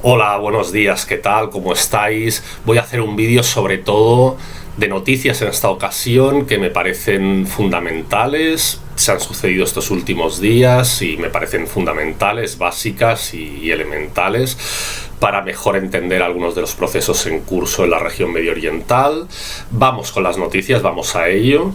Hola, buenos días, ¿qué tal? ¿Cómo estáis? Voy a hacer un vídeo sobre todo de noticias en esta ocasión que me parecen fundamentales, se han sucedido estos últimos días y me parecen fundamentales, básicas y elementales para mejor entender algunos de los procesos en curso en la región medio oriental. Vamos con las noticias, vamos a ello.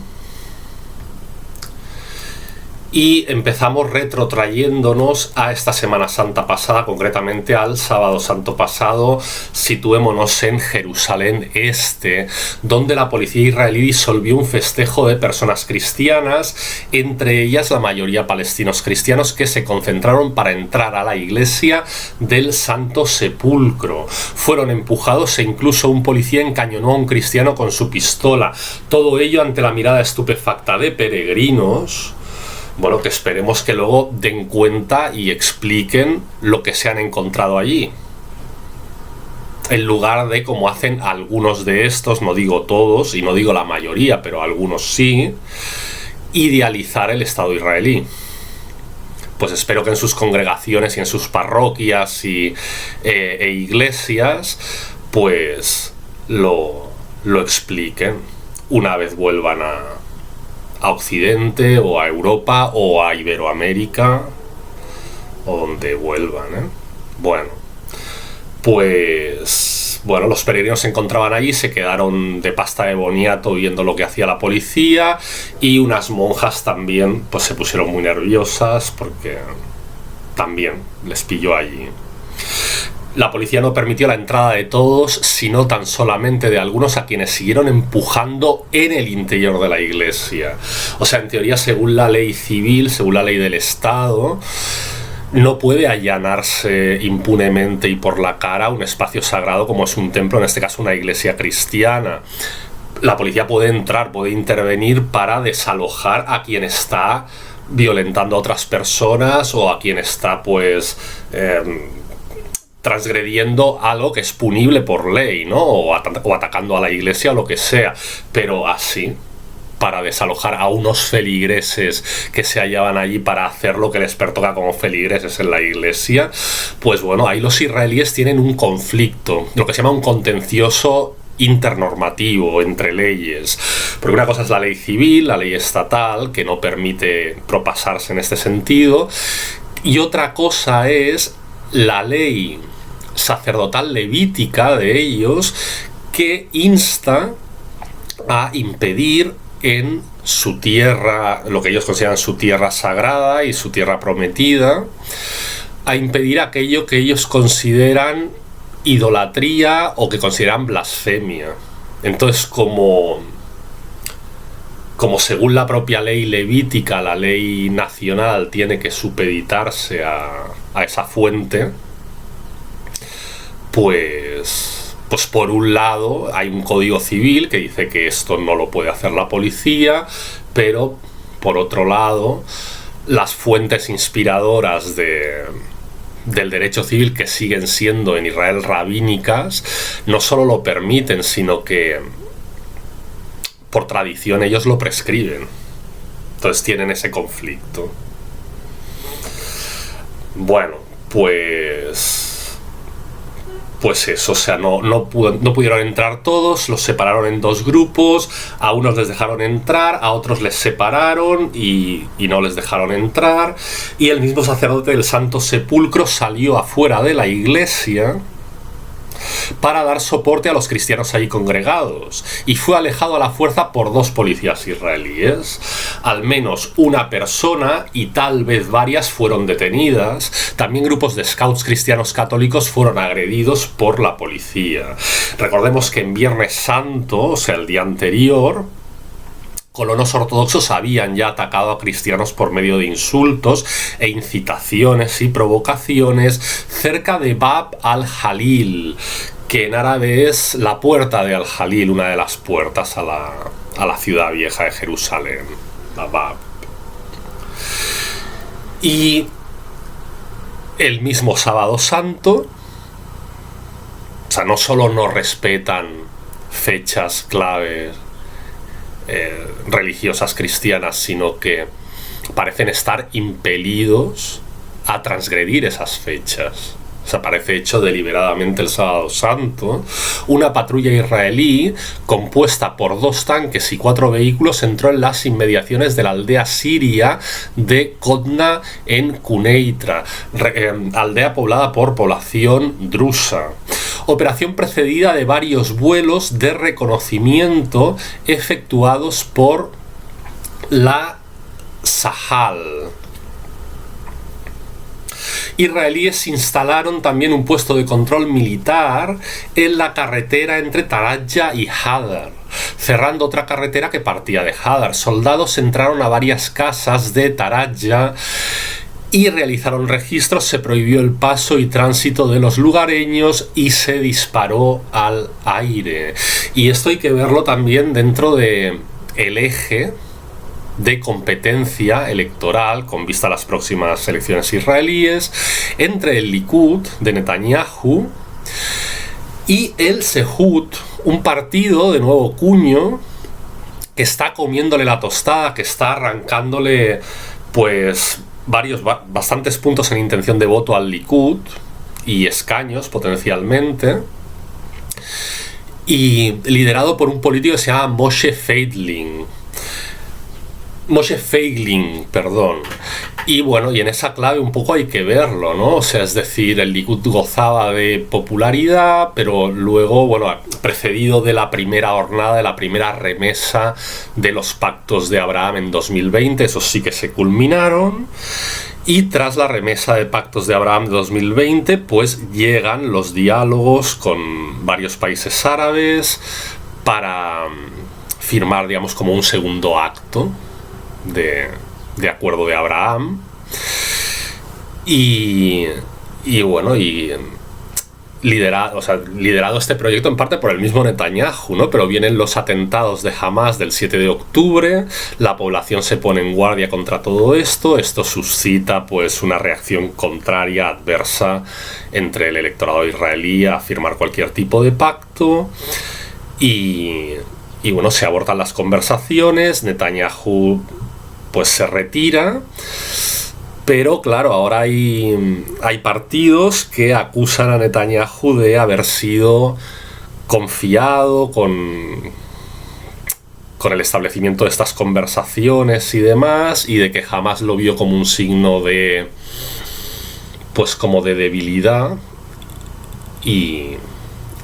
Y empezamos retrotrayéndonos a esta Semana Santa pasada, concretamente al Sábado Santo pasado. Situémonos en Jerusalén Este, donde la policía israelí disolvió un festejo de personas cristianas, entre ellas la mayoría palestinos cristianos que se concentraron para entrar a la iglesia del Santo Sepulcro. Fueron empujados e incluso un policía encañonó a un cristiano con su pistola. Todo ello ante la mirada estupefacta de peregrinos. Bueno, que esperemos que luego den cuenta y expliquen lo que se han encontrado allí. En lugar de, como hacen algunos de estos, no digo todos y no digo la mayoría, pero algunos sí, idealizar el Estado israelí. Pues espero que en sus congregaciones y en sus parroquias e iglesias, pues lo expliquen una vez vuelvan a Occidente o a Europa o a Iberoamérica o donde vuelvan, Bueno, los peregrinos se encontraban allí, se quedaron de pasta de boniato viendo lo que hacía la policía, y unas monjas también pues se pusieron muy nerviosas porque también les pilló allí. La policía no permitió la entrada de todos, sino tan solamente de algunos a quienes siguieron empujando en el interior de la iglesia. O sea, en teoría, según la ley civil, según la ley del Estado, no puede allanarse impunemente y por la cara un espacio sagrado como es un templo, en este caso una iglesia cristiana. La policía puede entrar, puede intervenir para desalojar a quien está violentando a otras personas o a quien está, transgrediendo algo que es punible por ley, ¿no? O atacando a la iglesia o lo que sea, pero así, para desalojar a unos feligreses que se hallaban allí para hacer lo que les pertoca como feligreses en la iglesia, pues bueno, ahí los israelíes tienen un conflicto, lo que se llama un contencioso internormativo entre leyes, porque una cosa es la ley civil, la ley estatal, que no permite propasarse en este sentido, y otra cosa es la ley sacerdotal levítica de ellos, que insta a impedir en su tierra, lo que ellos consideran su tierra sagrada y su tierra prometida, a impedir aquello que ellos consideran idolatría o que consideran blasfemia. Entonces, como según la propia ley levítica, la ley nacional tiene que supeditarse a esa fuente, pues por un lado hay un código civil que dice que esto no lo puede hacer la policía, pero por otro lado las fuentes inspiradoras del derecho civil, que siguen siendo en Israel rabínicas, no solo lo permiten, sino que por tradición ellos lo prescriben. Entonces tienen ese conflicto. Bueno, pues eso, o sea, no pudieron entrar todos, los separaron en dos grupos, a unos les dejaron entrar, a otros les separaron y no les dejaron entrar, y el mismo sacerdote del Santo Sepulcro salió afuera de la iglesia para dar soporte a los cristianos allí congregados, y fue alejado a la fuerza por dos policías israelíes. Al menos una persona y tal vez varias fueron detenidas. También grupos de scouts cristianos católicos fueron agredidos por la policía. Recordemos que en Viernes Santo, o sea el día anterior, colonos ortodoxos habían ya atacado a cristianos por medio de insultos e incitaciones y provocaciones cerca de Bab al-Jalil, que en árabe es la puerta de al-Jalil, una de las puertas a la ciudad vieja de Jerusalén, la Bab. Y el mismo Sábado Santo, o sea, no solo no respetan fechas claves religiosas cristianas, sino que parecen estar impelidos a transgredir esas fechas. sea, parece hecho deliberadamente el Sábado Santo, una patrulla israelí compuesta por 2 tanques y 4 vehículos entró en las inmediaciones de la aldea siria de Kotna en Quneitra, aldea poblada por población drusa. Operación precedida de varios vuelos de reconocimiento efectuados por la Sahal. Israelíes instalaron también un puesto de control militar en la carretera entre Tarajá y Hadar, cerrando otra carretera que partía de Hadar. Soldados entraron a varias casas de Tarajá y realizaron registros, se prohibió el paso y tránsito de los lugareños y se disparó al aire. Y esto hay que verlo también dentro de el eje de competencia electoral con vista a las próximas elecciones israelíes entre el Likud de Netanyahu y el Sehut, un partido de nuevo cuño que está comiéndole la tostada, que está arrancándole pues bastantes puntos en intención de voto al Likud y escaños potencialmente, y liderado por un político que se llama Moshe Feiglin, perdón. Y bueno, y en esa clave un poco hay que verlo, ¿no? O sea, es decir, el Likud gozaba de popularidad, pero luego, bueno, precedido de la primera hornada, de la primera remesa de los pactos de Abraham en 2020, esos sí que se culminaron. Y tras la remesa de pactos de Abraham de 2020, pues llegan los diálogos con varios países árabes para firmar, digamos, como un segundo acto de acuerdo de Abraham, y bueno, y liderado este proyecto en parte por el mismo Netanyahu, ¿no? Pero vienen los atentados de Hamas del 7 de octubre, la población se pone en guardia contra todo esto suscita pues una reacción contraria, adversa entre el electorado israelí a firmar cualquier tipo de pacto, y bueno, se abortan las conversaciones, Netanyahu pues se retira, pero claro, ahora hay partidos que acusan a Netanyahu de haber sido confiado con el establecimiento de estas conversaciones y demás, y de que jamás lo vio como un signo de pues como de debilidad y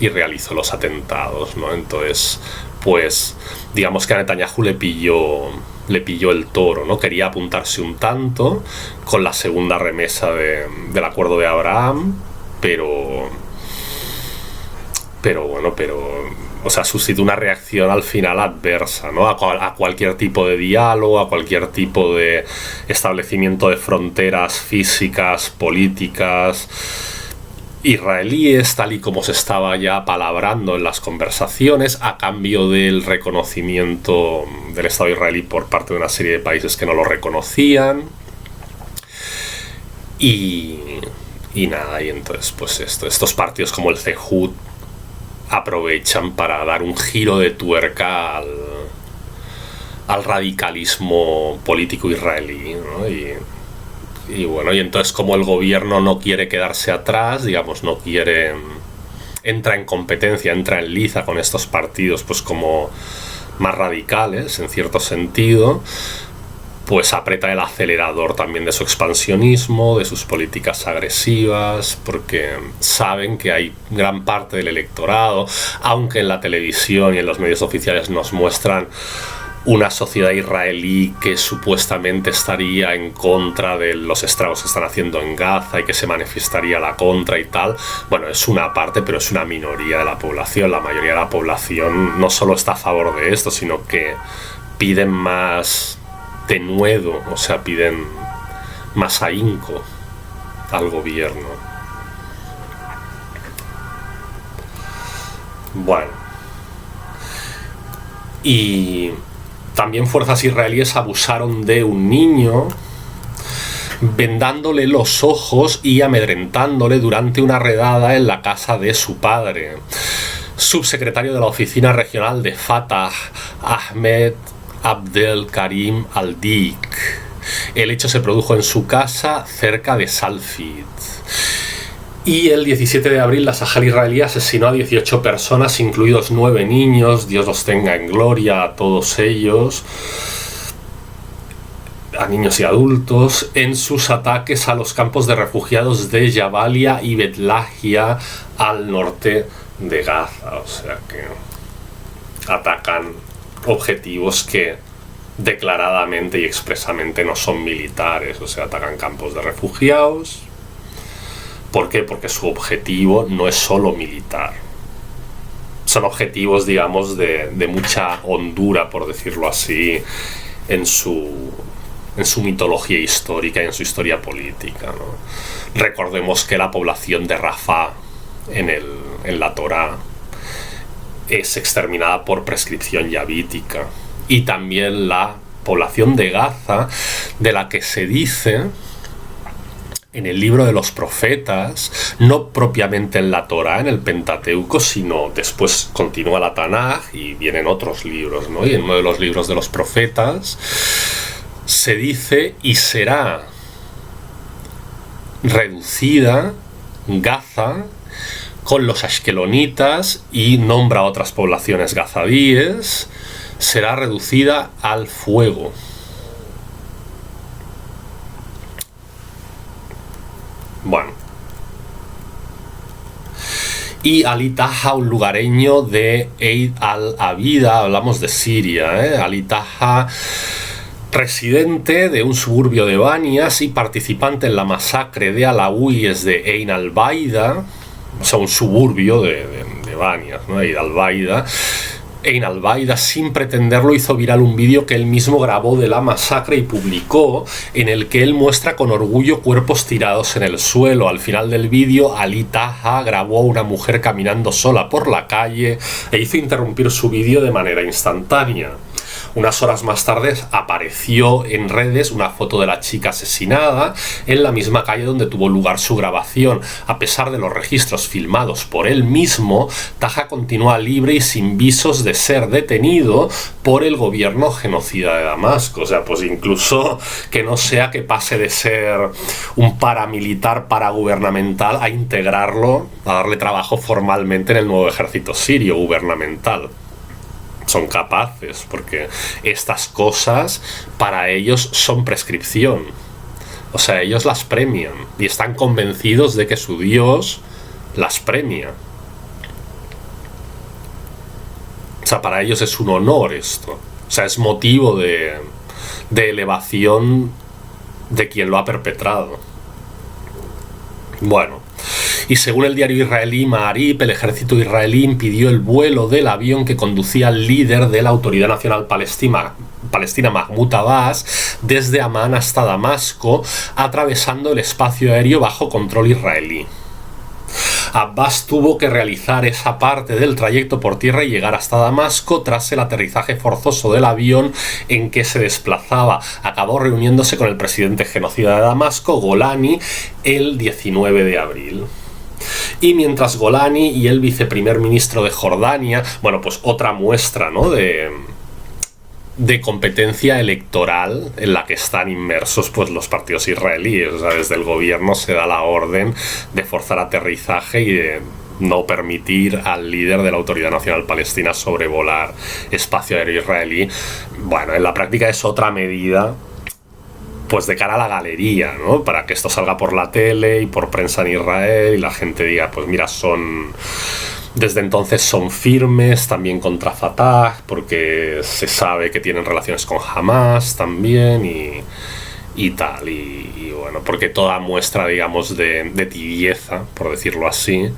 realizó los atentados, ¿no? Entonces, pues digamos que a Netanyahu le pilló el toro, ¿no? Quería apuntarse un tanto con la segunda remesa del acuerdo de Abraham, pero o sea, suscitó una reacción al final adversa, ¿no? A cualquier tipo de diálogo, a cualquier tipo de establecimiento de fronteras físicas, políticas israelíes, tal y como se estaba ya palabrando en las conversaciones, a cambio del reconocimiento del Estado israelí por parte de una serie de países que no lo reconocían. Y nada, y entonces pues estos partidos como el Sehut aprovechan para dar un giro de tuerca al radicalismo político israelí, ¿no? Y bueno, y entonces como el gobierno no quiere quedarse atrás, digamos, no quiere, entra en competencia, entra en liza con estos partidos pues como más radicales en cierto sentido, pues aprieta el acelerador también de su expansionismo, de sus políticas agresivas, porque saben que hay gran parte del electorado, aunque en la televisión y en los medios oficiales nos muestran una sociedad israelí que supuestamente estaría en contra de los estragos que están haciendo en Gaza y que se manifestaría a la contra y tal. Bueno, es una parte, pero es una minoría de la población. La mayoría de la población no solo está a favor de esto, sino que piden más denuedo, o sea, piden más ahínco al gobierno. Bueno, y también fuerzas israelíes abusaron de un niño, vendándole los ojos y amedrentándole durante una redada en la casa de su padre. Subsecretario de la Oficina Regional de Fatah, Ahmed Abdel Karim Al-Dik. El hecho se produjo en su casa cerca de Salfit. Y el 17 de abril la Sahel israelí asesinó a 18 personas, incluidos 9 niños, Dios los tenga en gloria a todos ellos, a niños y adultos, en sus ataques a los campos de refugiados de Jabalia y Betlahia al norte de Gaza. O sea que atacan objetivos que declaradamente y expresamente no son militares, o sea, atacan campos de refugiados. ¿Por qué? Porque su objetivo no es solo militar. Son objetivos, digamos, de mucha hondura, por decirlo así, en su mitología histórica y en su historia política, ¿no? Recordemos que la población de Rafah en la Torá es exterminada por prescripción yavítica. Y también la población de Gaza, de la que se dice en el libro de los profetas, no propiamente en la Torá, en el Pentateuco, sino después continúa la Tanaj y vienen otros libros, ¿no? Y en uno de los libros de los profetas se dice: y será reducida Gaza con los ashkelonitas, y nombra a otras poblaciones gazadíes, será reducida al fuego. Bueno. Y Ali Taha, un lugareño de Eid al-Abida, hablamos de Siria, Ali Taha, residente de un suburbio de Banias y participante en la masacre de alawíes de Ein al-Baida, o sea, un suburbio de Banias, ¿no? Eid al-Baida. Ein al-Baida, sin pretenderlo, hizo viral un vídeo que él mismo grabó de la masacre y publicó, en el que él muestra con orgullo cuerpos tirados en el suelo. Al final del vídeo, Ali Taha grabó a una mujer caminando sola por la calle e hizo interrumpir su vídeo de manera instantánea. Unas horas más tarde apareció en redes una foto de la chica asesinada en la misma calle donde tuvo lugar su grabación. A pesar de los registros filmados por él mismo, Taha continúa libre y sin visos de ser detenido por el gobierno genocida de Damasco. O sea, pues incluso que no sea que pase de ser un paramilitar paragubernamental a integrarlo, a darle trabajo formalmente en el nuevo ejército sirio gubernamental. Son capaces, porque estas cosas para ellos son prescripción. O sea, ellos las premian y están convencidos de que su Dios las premia. O sea, para ellos es un honor esto. O sea, es motivo de elevación de quien lo ha perpetrado. Bueno. Y según el diario israelí Ma'arib, el ejército israelí impidió el vuelo del avión que conducía al líder de la Autoridad Nacional Palestina, Mahmoud Abbas, desde Amán hasta Damasco, atravesando el espacio aéreo bajo control israelí. Abbas tuvo que realizar esa parte del trayecto por tierra y llegar hasta Damasco tras el aterrizaje forzoso del avión en que se desplazaba. Acabó reuniéndose con el presidente genocida de Damasco, Golani, el 19 de abril. Y mientras Golani y el viceprimer ministro de Jordania, bueno, pues otra muestra, ¿no?, de competencia electoral en la que están inmersos pues los partidos israelíes. O sea, desde el gobierno se da la orden de forzar aterrizaje y de no permitir al líder de la Autoridad Nacional Palestina sobrevolar espacio aéreo israelí. Bueno, en la práctica es otra medida pues de cara a la galería, ¿no?, para que esto salga por la tele y por prensa en Israel y la gente diga, pues mira, desde entonces son firmes también contra Fatah, porque se sabe que tienen relaciones con Hamas también y tal, y bueno, porque toda muestra, digamos, de tibieza, por decirlo así,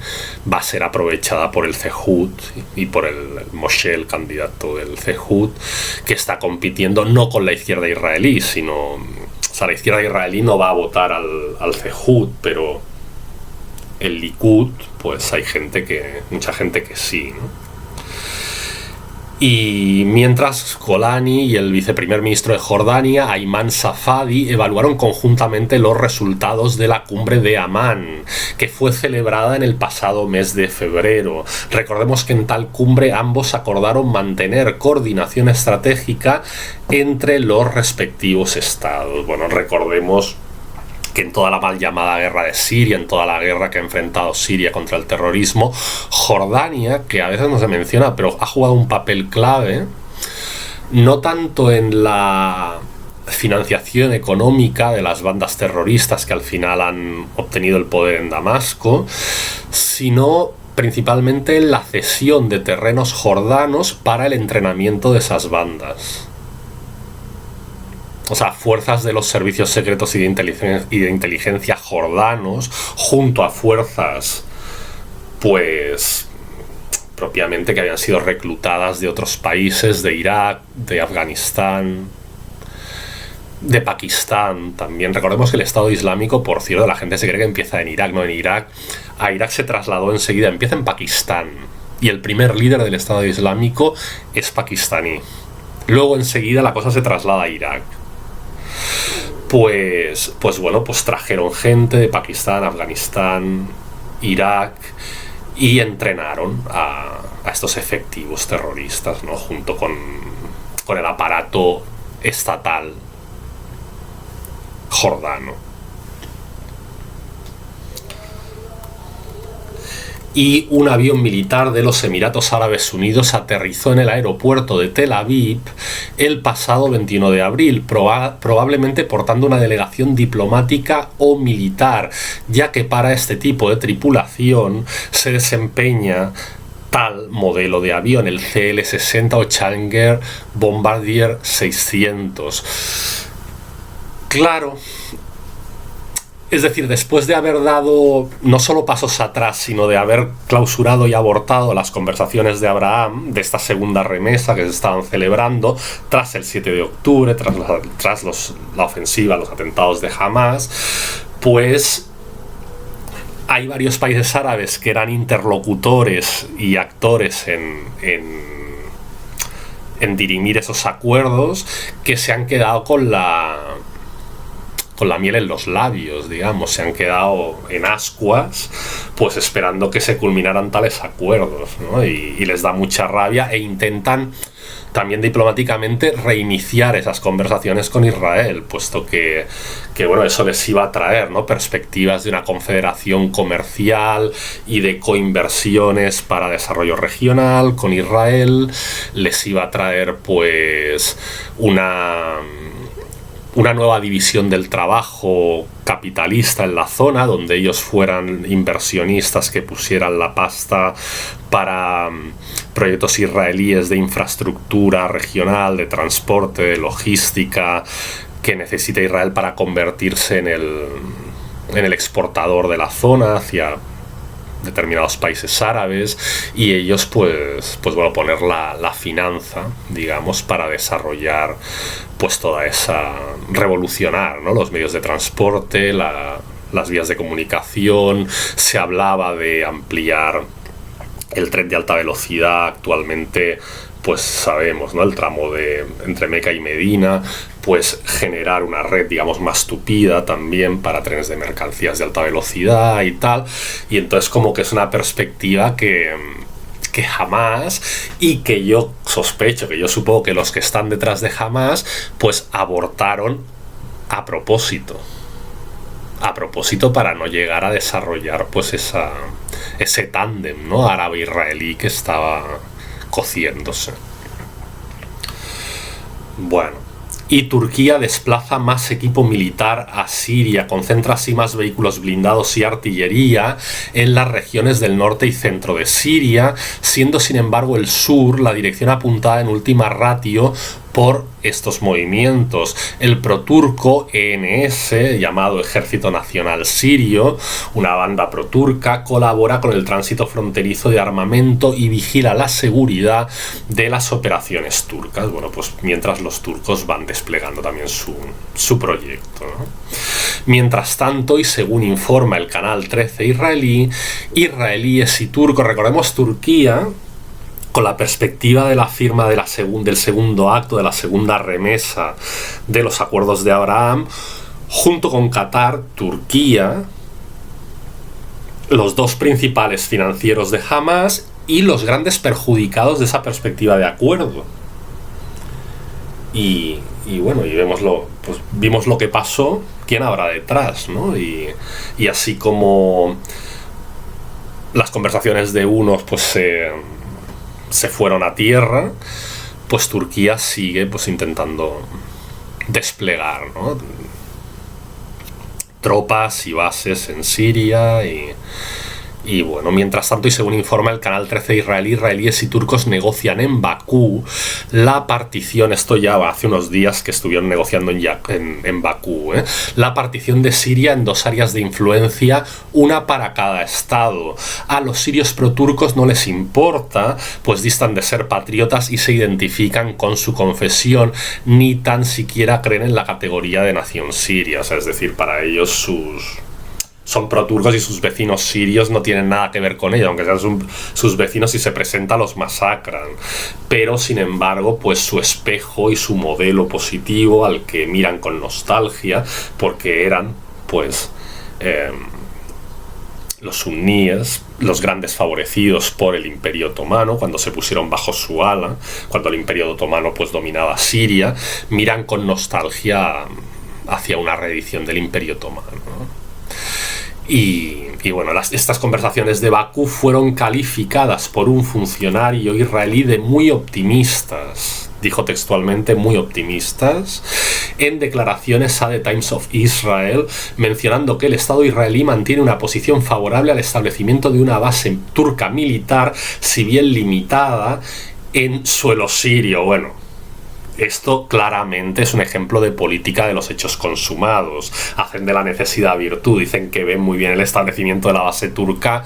va a ser aprovechada por el CEJUT y por el Moshe, el candidato del CEJUT, que está compitiendo no con la izquierda israelí, sino, o sea, la izquierda israelí no va a votar al CEJUT, pero el Likud, pues hay mucha gente que sí, ¿no? Y mientras Golani y el viceprimer ministro de Jordania, Ayman Safadi, evaluaron conjuntamente los resultados de la cumbre de Amán, que fue celebrada en el pasado mes de febrero. Recordemos que en tal cumbre ambos acordaron mantener coordinación estratégica entre los respectivos estados. Bueno, recordemos que en toda la mal llamada guerra de Siria, en toda la guerra que ha enfrentado Siria contra el terrorismo, Jordania, que a veces no se menciona, pero ha jugado un papel clave, no tanto en la financiación económica de las bandas terroristas que al final han obtenido el poder en Damasco, sino principalmente en la cesión de terrenos jordanos para el entrenamiento de esas bandas. O sea, fuerzas de los servicios secretos y de inteligencia jordanos, junto a fuerzas, pues, propiamente que habían sido reclutadas de otros países, de Irak, de Afganistán, de Pakistán también. Recordemos que el Estado Islámico, por cierto, la gente se cree que empieza en Irak, no en Irak. A Irak se trasladó enseguida, empieza en Pakistán. Y el primer líder del Estado Islámico es pakistaní. Luego enseguida la cosa se traslada a Irak. Pues bueno, pues trajeron gente de Pakistán, Afganistán, Irak y entrenaron a estos efectivos terroristas, ¿no? Junto con el aparato estatal jordano. Y un avión militar de los Emiratos Árabes Unidos aterrizó en el aeropuerto de Tel Aviv el pasado 21 de abril, probablemente portando una delegación diplomática o militar, ya que para este tipo de tripulación se desempeña tal modelo de avión, el CL-60 o Challenger Bombardier 600. Claro, es decir, después de haber dado no solo pasos atrás, sino de haber clausurado y abortado las conversaciones de Abraham, de esta segunda remesa que se estaban celebrando tras el 7 de octubre, tras la ofensiva, los atentados de Hamas, pues hay varios países árabes que eran interlocutores y actores en dirimir esos acuerdos, que se han quedado con la miel en los labios, digamos, se han quedado en ascuas, pues esperando que se culminaran tales acuerdos, ¿no? Y les da mucha rabia e intentan también diplomáticamente reiniciar esas conversaciones con Israel, puesto que bueno, eso les iba a traer, ¿no? Perspectivas de una confederación comercial y de coinversiones para desarrollo regional con Israel, les iba a traer pues una nueva división del trabajo capitalista en la zona, donde ellos fueran inversionistas que pusieran la pasta para proyectos israelíes de infraestructura regional, de transporte, de logística, que necesita Israel para convertirse en el exportador de la zona hacia determinados países árabes, y ellos pues bueno, poner la finanza, digamos, para desarrollar pues toda esa, revolucionar, ¿no? Los medios de transporte, las vías de comunicación. Se hablaba de ampliar el tren de alta velocidad. Actualmente pues sabemos, ¿no? El tramo entre Meca y Medina, pues generar una red, digamos, más tupida también para trenes de mercancías de alta velocidad y tal. Y entonces como que es una perspectiva que Hamas, y que yo sospecho, que yo supongo que los que están detrás de Hamas pues abortaron a propósito para no llegar a desarrollar pues ese tándem, ¿no? Árabe-israelí que estaba cociéndose. Bueno, y Turquía desplaza más equipo militar a Siria, concentra así más vehículos blindados y artillería en las regiones del norte y centro de Siria, siendo sin embargo el sur la dirección apuntada en última ratio por estos movimientos. El proturco ENS, llamado Ejército Nacional Sirio, una banda proturca, colabora con el tránsito fronterizo de armamento y vigila la seguridad de las operaciones turcas. Bueno, pues mientras los turcos van desplegando también su proyecto, ¿no? Mientras tanto, y según informa el Canal 13 israelí, israelíes y turcos, recordemos Turquía, con la perspectiva de la firma del segundo acto, de la segunda remesa de los acuerdos de Abraham, junto con Qatar, Turquía, los dos principales financieros de Hamas y los grandes perjudicados de esa perspectiva de acuerdo. Y bueno, vimos lo que pasó, quién habrá detrás, ¿no? Y así como las conversaciones de unos pues se fueron a tierra, pues Turquía sigue pues intentando desplegar, ¿no?, tropas y bases en Siria y bueno, mientras tanto, y según informa el Canal 13 israelí, israelíes y turcos negocian en Bakú la partición, esto ya hace unos días que estuvieron negociando en Bakú, la partición de Siria en dos áreas de influencia, una para cada estado. A los sirios proturcos no les importa, pues distan de ser patriotas y se identifican con su confesión, ni tan siquiera creen en la categoría de nación siria, o sea, es decir, para ellos son proturcos y sus vecinos sirios no tienen nada que ver con ellos, aunque sean sus vecinos, y se presentan los masacran. Pero sin embargo, pues su espejo y su modelo positivo al que miran con nostalgia, porque eran pues los suníes, los grandes favorecidos por el Imperio Otomano, cuando se pusieron bajo su ala, cuando el Imperio Otomano pues dominaba Siria, miran con nostalgia hacia una reedición del Imperio Otomano, ¿no? Y bueno, estas conversaciones de Bakú fueron calificadas por un funcionario israelí de muy optimistas, dijo textualmente muy optimistas, en declaraciones a The Times of Israel, mencionando que el Estado israelí mantiene una posición favorable al establecimiento de una base turca militar, si bien limitada, en suelo sirio. Bueno, esto claramente es un ejemplo de política de los hechos consumados. Hacen de la necesidad virtud. Dicen que ven muy bien el establecimiento de la base turca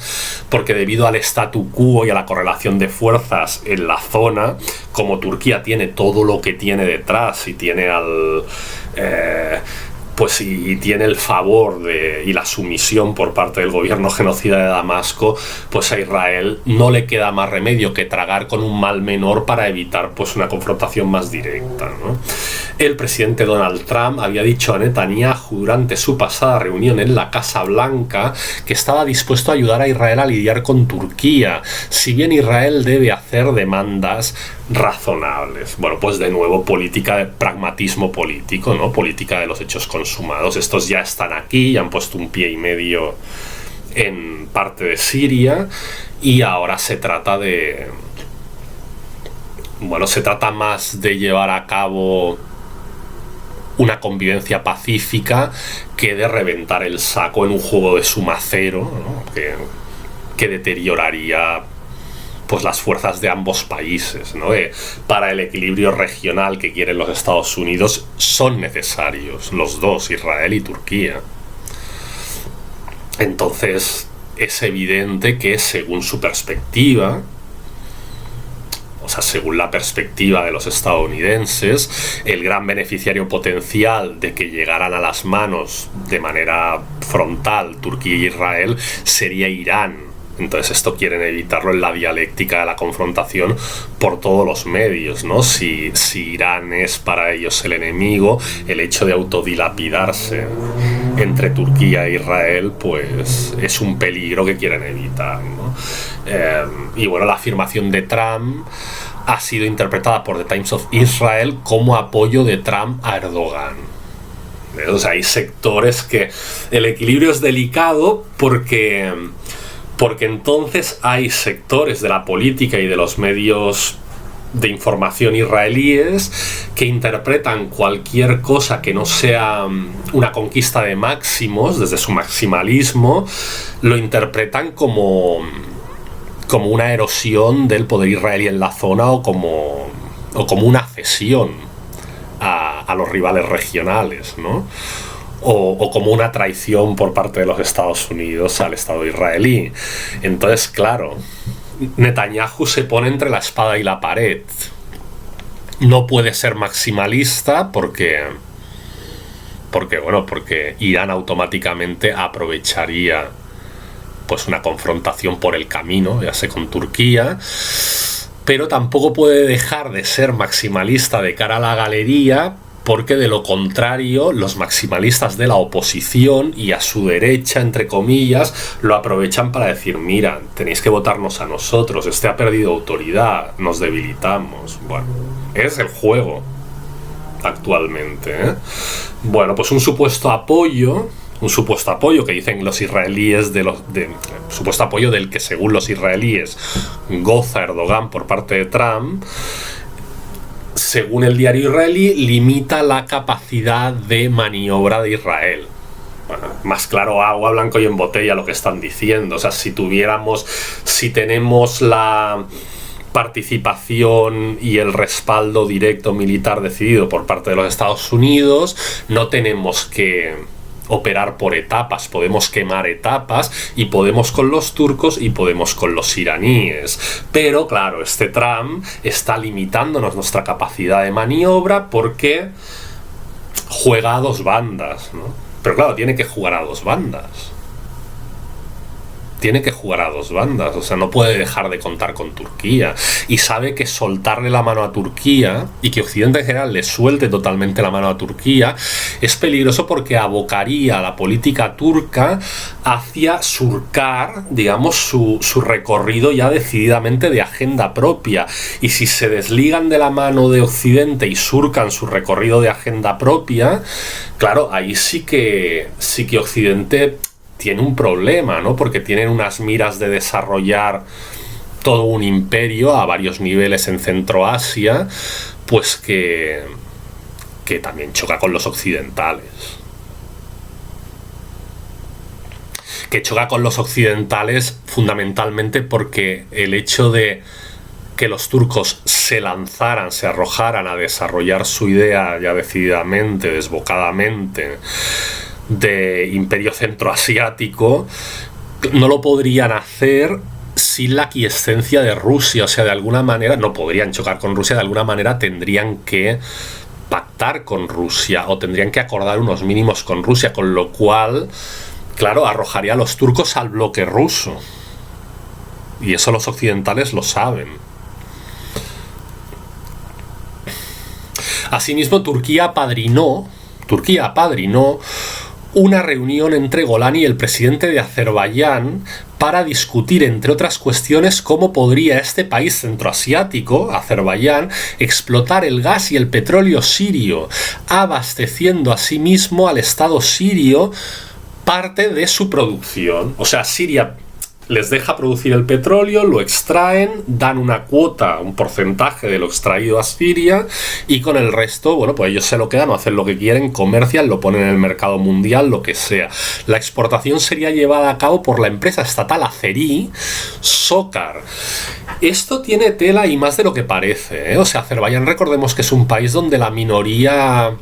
porque debido al statu quo y a la correlación de fuerzas en la zona, como Turquía tiene todo lo que tiene detrás y tiene y tiene el favor y la sumisión por parte del gobierno genocida de Damasco, pues a Israel no le queda más remedio que tragar con un mal menor para evitar pues una confrontación más directa, ¿no? El presidente Donald Trump había dicho a Netanyahu durante su pasada reunión en la Casa Blanca que estaba dispuesto a ayudar a Israel a lidiar con Turquía, si bien Israel debe hacer demandas razonables. Bueno, pues de nuevo política de pragmatismo político, ¿no? Política de los hechos consumados. Estos ya están aquí, ya han puesto un pie y medio en parte de Siria y ahora se trata más de llevar a cabo una convivencia pacífica que de reventar el saco en un juego de suma cero, ¿no?, que deterioraría pues las fuerzas de ambos países, ¿no? Para el equilibrio regional que quieren los Estados Unidos son necesarios los dos, Israel y Turquía. Entonces es evidente que según su perspectiva, o sea, según la perspectiva de los estadounidenses, el gran beneficiario potencial de que llegaran a las manos de manera frontal Turquía y Israel sería Irán. Entonces esto quieren evitarlo en la dialéctica de la confrontación por todos los medios, ¿no? Si Irán es para ellos el enemigo, el hecho de autodilapidarse entre Turquía e Israel pues es un peligro que quieren evitar, ¿no? Y bueno, la afirmación de Trump ha sido interpretada por The Times of Israel como apoyo de Trump a Erdogan. O sea, hay sectores que el equilibrio es delicado porque entonces hay sectores de la política y de los medios de información israelíes que interpretan cualquier cosa que no sea una conquista de máximos, desde su maximalismo, lo interpretan como una erosión del poder israelí en la zona o como una cesión a los rivales regionales, ¿no? O como una traición por parte de los Estados Unidos al Estado israelí. Entonces, claro, Netanyahu se pone entre la espada y la pared. No puede ser maximalista porque Irán automáticamente aprovecharía pues una confrontación por el camino, ya sea con Turquía, pero tampoco puede dejar de ser maximalista de cara a la galería, porque de lo contrario los maximalistas de la oposición y a su derecha, entre comillas, lo aprovechan para decir: mira, tenéis que votarnos a nosotros, ha perdido autoridad, nos debilitamos. Bueno, es el juego. actualmente, ¿eh? Bueno, pues un supuesto apoyo que dicen los israelíes supuesto apoyo del que según los israelíes goza Erdogan por parte de Trump, según el diario israelí, limita la capacidad de maniobra de Israel. Bueno, más claro, agua, blanco y en botella lo que están diciendo. O sea, si tenemos la participación y el respaldo directo militar decidido por parte de los Estados Unidos, no tenemos que operar por etapas, podemos quemar etapas y podemos con los turcos y podemos con los iraníes. Pero claro, este Trump está limitándonos nuestra capacidad de maniobra porque juega a dos bandas, ¿no? Pero claro, tiene que jugar a dos bandas. O sea, no puede dejar de contar con Turquía. Y sabe que soltarle la mano a Turquía y que Occidente en general le suelte totalmente la mano a Turquía es peligroso porque abocaría a la política turca hacia surcar, digamos, su recorrido ya decididamente de agenda propia. Y si se desligan de la mano de Occidente y surcan su recorrido de agenda propia, claro, ahí sí que Occidente tiene un problema, ¿no? Porque tienen unas miras de desarrollar todo un imperio a varios niveles en Centroasia, pues que también choca con los occidentales. Que choca con los occidentales fundamentalmente porque el hecho de que los turcos se arrojaran a desarrollar su idea ya decididamente, desbocadamente, de imperio centroasiático, no lo podrían hacer sin la aquiescencia de Rusia. O sea, de alguna manera no podrían chocar con Rusia, de alguna manera tendrían que pactar con Rusia o tendrían que acordar unos mínimos con Rusia, con lo cual, claro, arrojaría a los turcos al bloque ruso, y eso los occidentales lo saben. Asimismo, Turquía apadrinó una reunión entre Golani y el presidente de Azerbaiyán para discutir, entre otras cuestiones, cómo podría este país centroasiático, Azerbaiyán, explotar el gas y el petróleo sirio, abasteciendo asimismo al Estado sirio parte de su producción. O sea, Siria les deja producir el petróleo, lo extraen, dan una cuota, un porcentaje de lo extraído a Siria, y con el resto, bueno, pues ellos se lo quedan o hacen lo que quieren, comercian, lo ponen en el mercado mundial, lo que sea. La exportación sería llevada a cabo por la empresa estatal azerí Sokar. Esto tiene tela y más de lo que parece, ¿eh? O sea, Azerbaiyán, recordemos que es un país donde la minoría,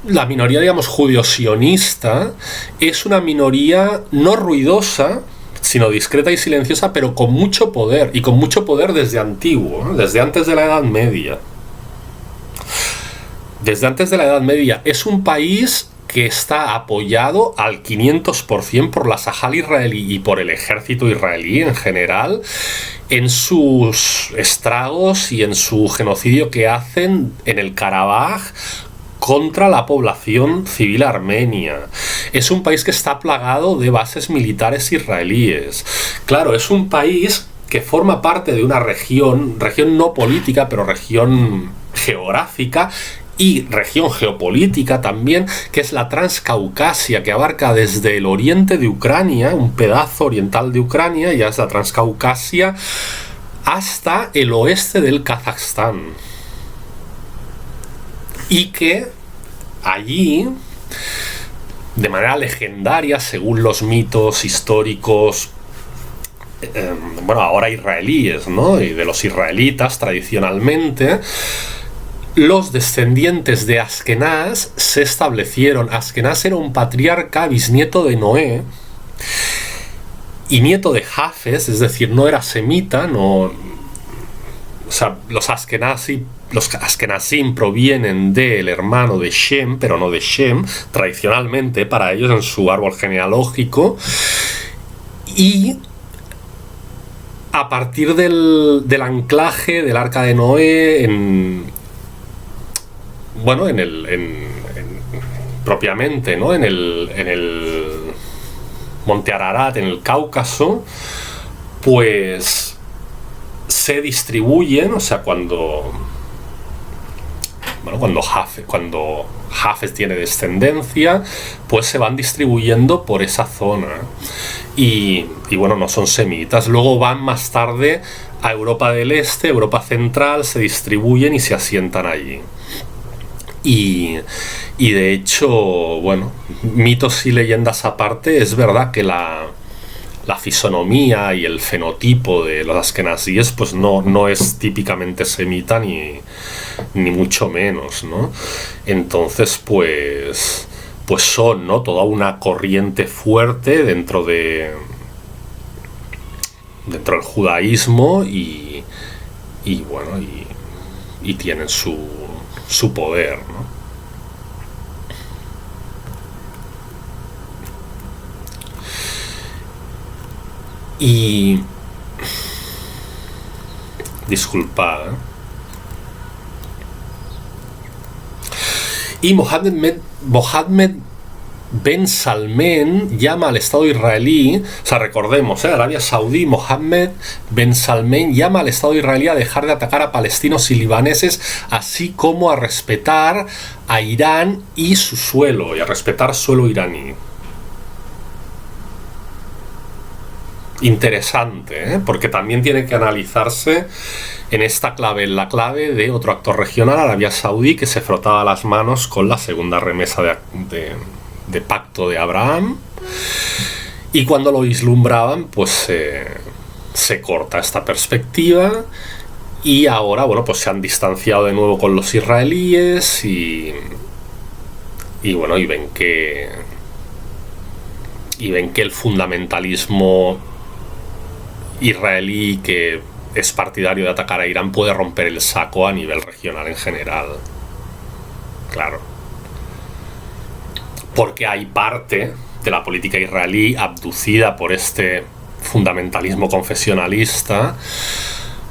digamos, judío-sionista es una minoría no ruidosa, sino discreta y silenciosa, pero con mucho poder, y con mucho poder desde antiguo, ¿no? Desde antes de la Edad Media. Es un país que está apoyado al 500% por la Sahal israelí y por el ejército israelí en general, en sus estragos y en su genocidio que hacen en el Karabaj contra la población civil armenia. Es un país que está plagado de bases militares israelíes. Claro, es un país que forma parte de una región no política, pero región geográfica y región geopolítica también, que es la Transcaucasia, que abarca desde el oriente de Ucrania, un pedazo oriental de Ucrania, ya es la Transcaucasia, hasta el oeste del Kazajstán. Y que allí, de manera legendaria, según los mitos históricos, bueno, ahora israelíes, ¿no? Y de los israelitas tradicionalmente, los descendientes de Askenaz se establecieron. Askenaz era un patriarca bisnieto de Noé y nieto de Jafes, es decir, no era semita, no. O sea, los Askenazim provienen del hermano de Shem, pero no de Shem, tradicionalmente para ellos en su árbol genealógico. Y a partir del anclaje del Arca de Noé propiamente, ¿no? En el Monte Ararat, en el Cáucaso, pues se distribuyen, o sea, cuando bueno, cuando Hafez tiene descendencia, pues se van distribuyendo por esa zona. Y bueno, no son semitas. Luego van más tarde a Europa del Este, Europa Central, se distribuyen y se asientan allí. Y de hecho, bueno, mitos y leyendas aparte, es verdad que la fisonomía y el fenotipo de los askenazíes pues no es típicamente semita ni mucho menos, ¿no? Entonces pues son, ¿no?, toda una corriente fuerte dentro del judaísmo y bueno, y tienen su poder, ¿no? Y disculpad, ¿eh? Y Mohammed Ben Salmen llama al Estado israelí, o sea, recordemos, Arabia Saudí, Mohammed Ben Salmen llama al Estado israelí a dejar de atacar a palestinos y libaneses, así como a respetar a Irán y su suelo, y a respetar suelo iraní. Interesante, porque también tiene que analizarse en esta clave, en la clave de otro actor regional, Arabia Saudí, que se frotaba las manos con la segunda remesa de pacto de Abraham, y cuando lo vislumbraban pues se corta esta perspectiva, y ahora, bueno, pues se han distanciado de nuevo con los israelíes y bueno, y ven que el fundamentalismo israelí, que es partidario de atacar a Irán, puede romper el saco a nivel regional en general. Claro. Porque hay parte de la política israelí abducida por este fundamentalismo confesionalista,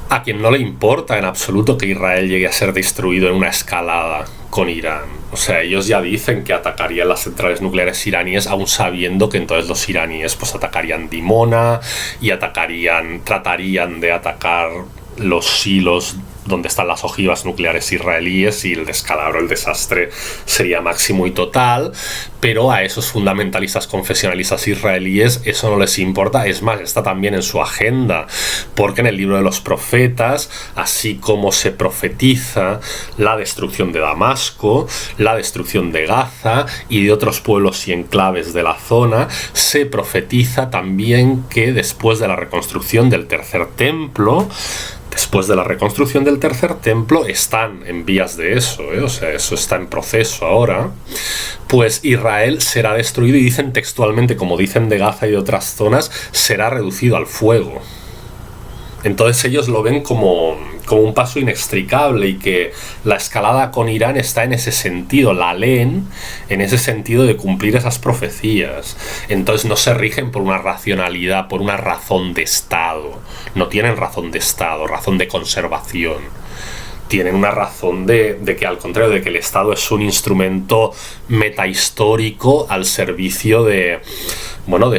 a quien no le importa en absoluto que Israel llegue a ser destruido en una escalada con Irán. O sea, ellos ya dicen que atacarían las centrales nucleares iraníes, aún sabiendo que entonces los iraníes pues atacarían Dimona y tratarían de atacar los silos donde están las ojivas nucleares israelíes, y el descalabro, el desastre sería máximo y total. Pero a esos fundamentalistas confesionalistas israelíes eso no les importa. Es más, está también en su agenda, porque en el libro de los profetas, así como se profetiza la destrucción de Damasco, la destrucción de Gaza y de otros pueblos y enclaves de la zona, se profetiza también que después de la reconstrucción del tercer templo, están en vías de eso, o sea, eso está en proceso ahora, pues Israel será destruido, y dicen textualmente, como dicen de Gaza y de otras zonas, será reducido al fuego. Entonces ellos lo ven como un paso inextricable, y que la escalada con Irán está en ese sentido, la leen en ese sentido de cumplir esas profecías. Entonces no se rigen por una racionalidad, por una razón de Estado. No tienen razón de Estado, razón de conservación. Tienen una razón de que, al contrario, de que el Estado es un instrumento metahistórico al servicio de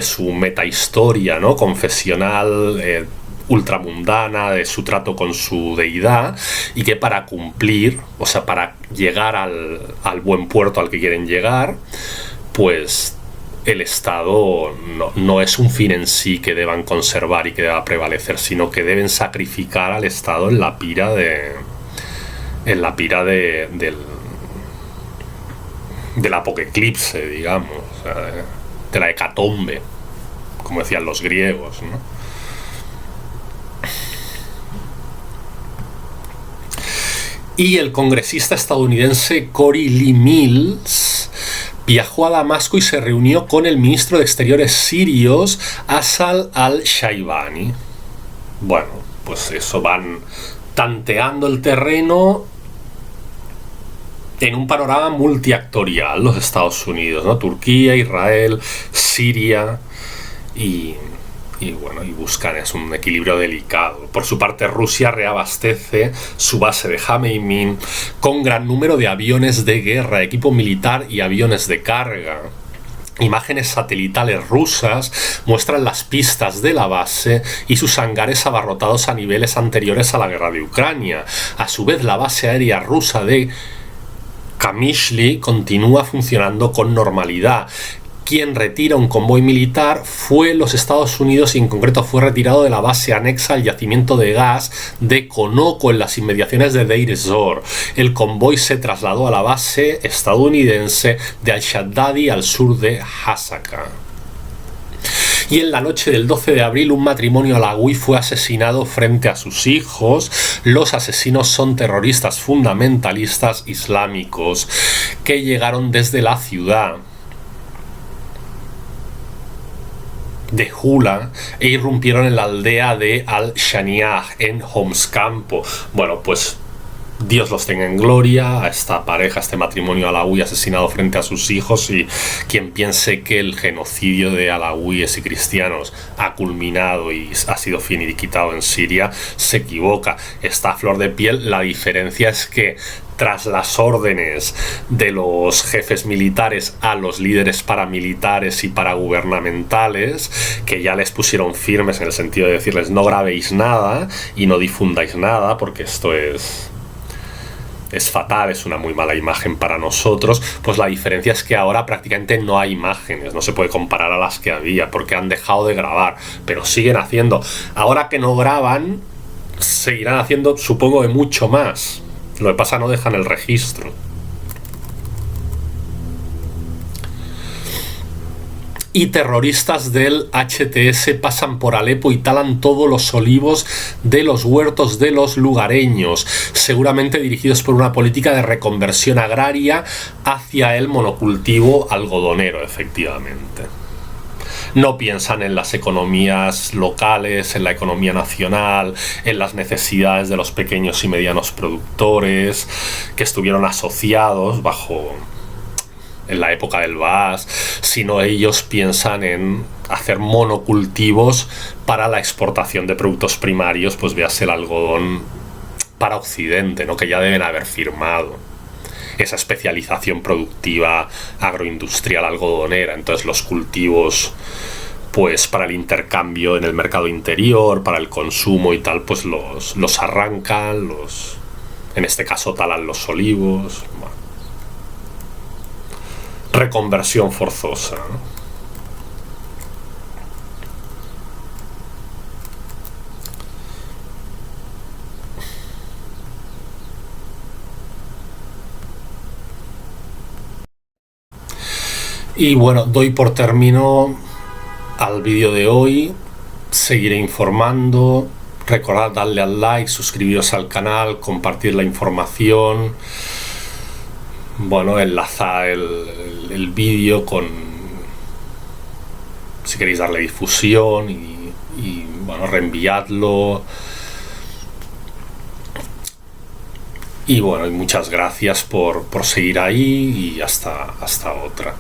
su metahistoria, ¿no?, confesional, ultramundana, de su trato con su deidad, y que para cumplir, o sea, para llegar al buen puerto al que quieren llegar, pues el Estado no es un fin en sí que deban conservar y que deba prevalecer, sino que deben sacrificar al Estado en la pira del apocalipse, digamos, o sea, de la hecatombe, como decían los griegos, ¿no? Y el congresista estadounidense Cory Lee Mills viajó a Damasco y se reunió con el ministro de Exteriores sirios, Asal al-Shaibani. Bueno, pues eso, van tanteando el terreno en un panorama multiactorial, los Estados Unidos, ¿no? Turquía, Israel, Siria y buscan un equilibrio delicado. Por su parte, Rusia reabastece su base de Jameimin con gran número de aviones de guerra, equipo militar y aviones de carga. Imágenes satelitales rusas muestran las pistas de la base y sus hangares abarrotados a niveles anteriores a la guerra de Ucrania. A su vez, la base aérea rusa de Qamishli continúa funcionando con normalidad. Quien retira un convoy militar fue los Estados Unidos y en concreto fue retirado de la base anexa al yacimiento de gas de Conoco en las inmediaciones de Deir ez-Zor. El convoy se trasladó a la base estadounidense de Al-Shaddadi al sur de Hasaka. Y en la noche del 12 de abril un matrimonio alawí fue asesinado frente a sus hijos. Los asesinos son terroristas fundamentalistas islámicos que llegaron desde la ciudad de Hula e irrumpieron en la aldea de Al-Shaniah en Homs Campo. Bueno, pues Dios los tenga en gloria a esta pareja, a este matrimonio alawí asesinado frente a sus hijos, y quien piense que el genocidio de alawíes y cristianos ha culminado y ha sido finiquitado en Siria se equivoca. Está a flor de piel. La diferencia es que tras las órdenes de los jefes militares a los líderes paramilitares y paragubernamentales, que ya les pusieron firmes en el sentido de decirles no grabéis nada y no difundáis nada porque esto es fatal, es una muy mala imagen para nosotros, pues la diferencia es que ahora prácticamente no hay imágenes, no se puede comparar a las que había porque han dejado de grabar, pero siguen haciendo. Ahora que no graban, seguirán haciendo, supongo, de mucho más. Lo que pasa, no dejan el registro. Y terroristas del HTS pasan por Alepo y talan todos los olivos de los huertos de los lugareños, seguramente dirigidos por una política de reconversión agraria hacia el monocultivo algodonero, efectivamente. No piensan en las economías locales, en la economía nacional, en las necesidades de los pequeños y medianos productores que estuvieron asociados en la época del Baas, sino ellos piensan en hacer monocultivos para la exportación de productos primarios, pues véase el algodón para Occidente, ¿no? Que ya deben haber firmado esa especialización productiva agroindustrial algodonera. Entonces los cultivos, pues para el intercambio en el mercado interior, para el consumo y tal, pues los arrancan, en este caso talan los olivos. Bueno, reconversión forzosa, ¿no? Y bueno, doy por término al vídeo de hoy. Seguiré informando. Recordad darle al like, suscribiros al canal, compartir la información. Bueno, enlazar el vídeo si queréis darle difusión y bueno, reenviadlo. Y bueno, y muchas gracias por seguir ahí y hasta otra.